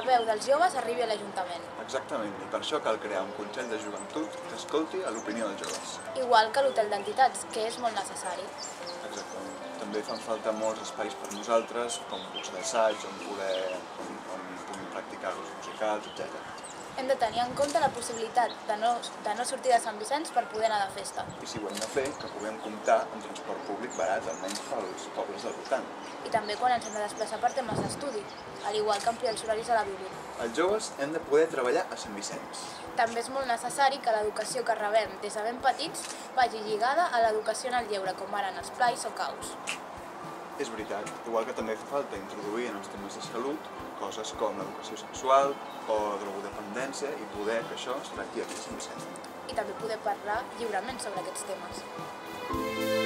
la veu dels joves arribi a l'Ajuntament. Exactament, i per això cal crear un Consell de Joventut que escolti a l'opinió dels joves. Igual que l'hotel d'entitats, que és molt necessari. Exactament. També fan falta molts espais per nosaltres, com grups d'assaig, on puguin practicar grups musicals, etc. Hem de tenir en compte la possibilitat de no sortir de Sant Vicenç per poder anar de festa. I si ho hem de fer, que puguem comptar amb transport públic barat, almenys pels pobles del voltant. I també quan ens hem de desplaçar per temes d'estudi, al igual que ampliar els horaris a la Bíblia. Els joves hem de poder treballar a Sant Vicenç. També és molt necessari que l'educació que rebem des de ben petits vagi lligada a l'educació en el lleure, com ara en els plais o caus. És veritat, igual que també fa falta introduir en els temes de salut coses com l'educació sexual o drogodependència i poder que això es tracti aquí a Sant Vicenç. I també poder parlar lliurement sobre aquests temes.